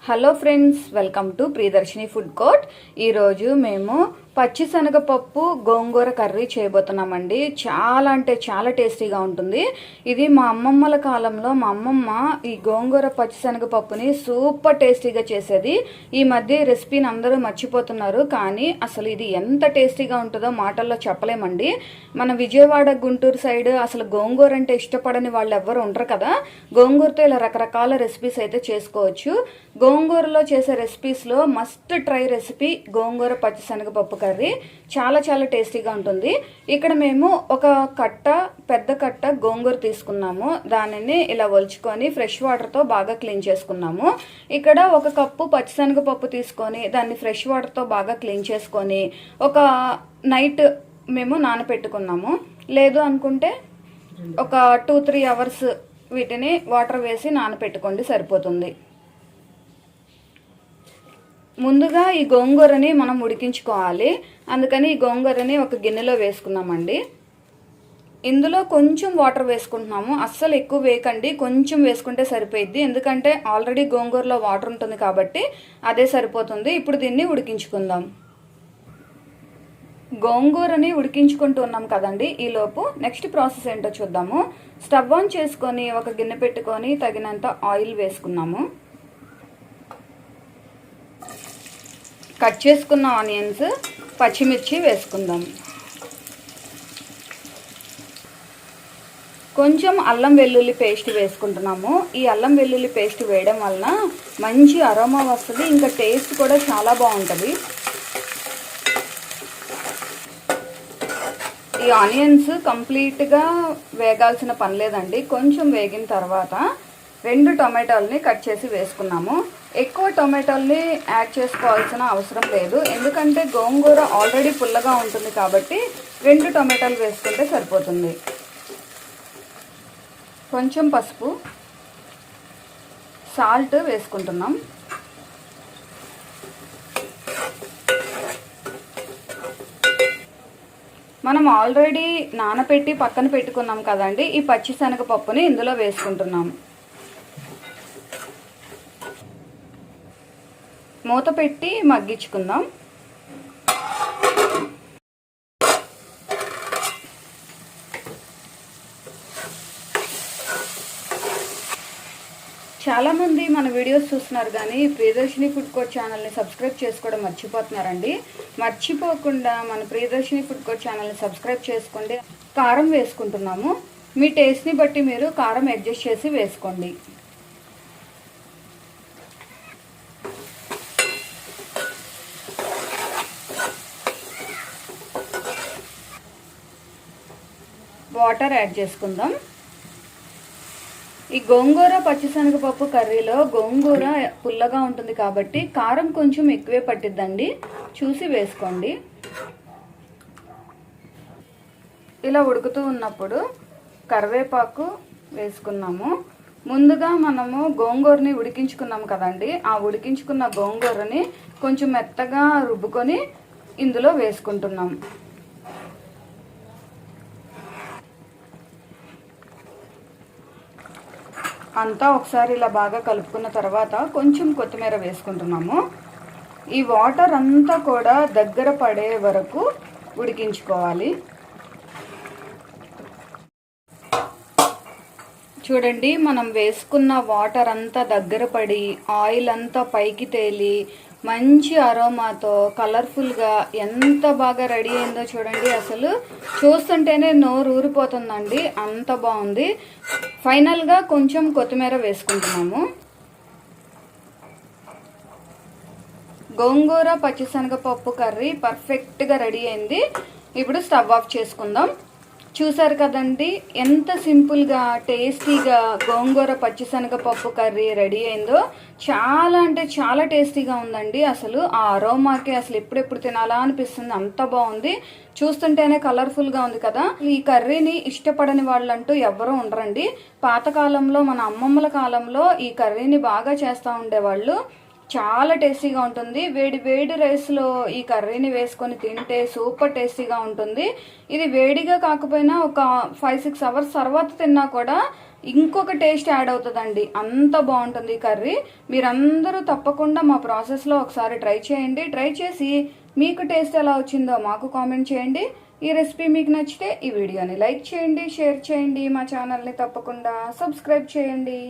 Hello friends, welcome to Priyadarshini food court. ఈరోజు మేము పచ్చిశనగపప్పు గోంగూర కర్రీ చేయబోతున్నామండి. చాలా అంటే చాలా టేస్టీగా ఉంటుంది. ఇది మా అమ్మమ్మల కాలంలో మా అమ్మమ్మ ఈ గోంగూర పచ్చిశనగపప్పుని సూపర్ టేస్టీగా చేసేది. ఈ మధ్య ఈ రెసిపీని అందరూ మర్చిపోతున్నారు, కానీ అసలు ఇది ఎంత టేస్టీగా ఉంటుందో మాటల్లో చెప్పలేమండి. మన విజయవాడ గుంటూరు సైడ్ అసలు గోంగూర అంటే ఇష్టపడని వాళ్ళు ఎవ్వరు ఉండరు కదా. గోంగూరతో ఇలా రకరకాల రెసిపీస్ అయితే చేసుకోవచ్చు. గోంగూరలో చేసే రెసిపీస్లో మస్ట్ ట్రై రెసిపీ గోంగూర పచ్చిశనగపప్పు కర్రీ. చాలా చాలా టేస్టీగా ఉంటుంది. ఇక్కడ మేము ఒక పెద్ద కట్ట గోంగూర తీసుకున్నాము. దానిని ఇలా ఒలుచుకొని ఫ్రెష్ వాటర్తో బాగా క్లీన్ చేసుకున్నాము. ఇక్కడ ఒక కప్పు పచ్చిశనగపప్పు తీసుకొని దాన్ని ఫ్రెష్ వాటర్తో బాగా క్లీన్ చేసుకొని ఒక నైట్ మేము నానపెట్టుకున్నాము. లేదు అనుకుంటే ఒక 2-3 అవర్స్ వీటిని వాటర్ వేసి నానపెట్టుకోండి, సరిపోతుంది. ముందుగా ఈ గోంగూరని మనం ఉడికించుకోవాలి. అందుకని ఈ గోంగూరని ఒక గిన్నెలో వేసుకున్నామండి. ఇందులో కొంచెం వాటర్ వేసుకుంటున్నాము. అస్సలు ఎక్కువ వేయకండి, కొంచెం వేసుకుంటే సరిపోయిద్ది. ఎందుకంటే ఆల్రెడీ గోంగూరలో వాటర్ ఉంటుంది కాబట్టి అదే సరిపోతుంది. ఇప్పుడు దీన్ని ఉడికించుకుందాం. గోంగూరని ఉడికించుకుంటూ ఉన్నాం కదండి. ఈలోపు నెక్స్ట్ ప్రాసెస్ ఏంటో చూద్దాము. స్టవ్ ఆన్ చేసుకొని ఒక గిన్నె పెట్టుకొని తగినంత ఆయిల్ వేసుకున్నాము. కట్ చేసుకున్న ఆనియన్స్, పచ్చిమిర్చి వేసుకుందాం. కొంచెం అల్లం వెల్లుల్లి పేస్ట్ వేసుకుంటున్నాము. ఈ అల్లం వెల్లుల్లి పేస్ట్ వేయడం వలన మంచి అరోమా వస్తుంది, ఇంకా టేస్ట్ కూడా చాలా బాగుంటుంది. ఈ ఆనియన్స్ కంప్లీట్గా వేగాల్సిన పని లేదండి. కొంచెం వేగిన తర్వాత 2 టొమాటోల్ని కట్ చేసి వేసుకున్నాము. ఎక్కువ టొమాటోల్ని యాడ్ చేసుకోవాల్సిన అవసరం లేదు, ఎందుకంటే గోంగూర ఆల్రెడీ పుల్లగా ఉంటుంది కాబట్టి 2 టొమాటోలు వేసుకుంటే సరిపోతుంది. కొంచెం పసుపు, సాల్ట్ వేసుకుంటున్నాం. మనం ఆల్రెడీ నానపెట్టి పక్కన పెట్టుకున్నాం కదండి. ఈ పచ్చిశనగపప్పుని ఇందులో వేసుకుంటున్నాం. మూత పెట్టి మగ్గించుకుందాం. చాలామంది మన వీడియోస్ చూస్తున్నారు, కానీ ప్రియదర్శిని ఫుడ్ కోర్ట్ ఛానల్ని సబ్స్క్రైబ్ చేసుకోవడం మర్చిపోతున్నారండి. మర్చిపోకుండా మన ప్రియదర్శిని ఫుడ్ కోర్ట్ ఛానల్ని సబ్స్క్రైబ్ చేసుకోండి. కారం వేసుకుంటున్నాము. మీ టేస్ట్ని బట్టి మీరు కారం అడ్జస్ట్ చేసి వేసుకోండి. వాటర్ యాడ్ చేసుకుందాం. ఈ గోంగూర పచ్చిశనగపప్పు కర్రీలో గోంగూర పుల్లగా ఉంటుంది కాబట్టి కారం కొంచెం ఎక్కువే పట్టిద్దండి, చూసి వేసుకోండి. ఇలా ఉడుకుతూ ఉన్నప్పుడు కరివేపాకు వేసుకున్నాము. ముందుగా మనము గోంగూరని ఉడికించుకున్నాము కదండి. ఆ ఉడికించుకున్న గోంగూరని కొంచెం మెత్తగా రుబ్బుకొని ఇందులో వేసుకుంటున్నాం. అంతా ఒకసారి ఇలా బాగా కలుపుకున్న తర్వాత కొంచెం కొత్తిమీర వేసుకుంటున్నాము. ఈ వాటర్ అంతా కూడా దగ్గర పడే వరకు ఉడికించుకోవాలి. చూడండి, మనం వేసుకున్న వాటర్ అంతా దగ్గర పడి ఆయిల్ అంతా పైకి తేలి మంచి అరోమాతో కలర్ఫుల్గా ఎంత బాగా రెడీ అయిందో చూడండి. అసలు చూస్తుంటేనే నోరు ఊరిపోతుందండి, అంత బాగుంది. ఫైనల్గా కొంచెం కొత్తిమీర వేసుకుంటున్నాము. గోంగూర పచ్చిశనగపప్పు కర్రీ పర్ఫెక్ట్గా రెడీ అయింది. ఇప్పుడు స్టవ్ ఆఫ్ చేసుకుందాం. చూసారు కదండి ఎంత సింపుల్గా టేస్టీగా గోంగూర పచ్చిశనగపప్పు కర్రీ రెడీ అయిందో. చాలా అంటే చాలా టేస్టీగా ఉందండి. అసలు ఆ అరోమాకి అసలు ఎప్పుడెప్పుడు తినాలా అనిపిస్తుంది, అంత బాగుంది. చూస్తుంటేనే కలర్ఫుల్గా ఉంది కదా. ఈ కర్రీని ఇష్టపడని వాళ్ళంటూ ఎవరూ ఉండరండి. పాతకాలంలో మన అమ్మమ్మల కాలంలో ఈ కర్రీని బాగా చేస్తూ ఉండేవాళ్ళు. చాలా టేస్టీగా ఉంటుంది. వేడి వేడి రైస్లో ఈ కర్రీని వేసుకొని తింటే సూపర్ టేస్టీగా ఉంటుంది. ఇది వేడిగా కాకపోయినా ఒక 5-6 అవర్స్ తర్వాత తిన్నా కూడా ఇంకొక టేస్ట్ యాడ్ అవుతుందండి. అంత బాగుంటుంది ఈ కర్రీ. మీరందరూ తప్పకుండా మా ప్రాసెస్లో ఒకసారి ట్రై చేయండి. ట్రై చేసి మీకు టేస్ట్ ఎలా వచ్చిందో మాకు కామెంట్ చేయండి. ఈ రెసిపీ మీకు నచ్చితే ఈ వీడియోని లైక్ చేయండి, షేర్ చేయండి, మా ఛానల్ని తప్పకుండా సబ్స్క్రైబ్ చేయండి.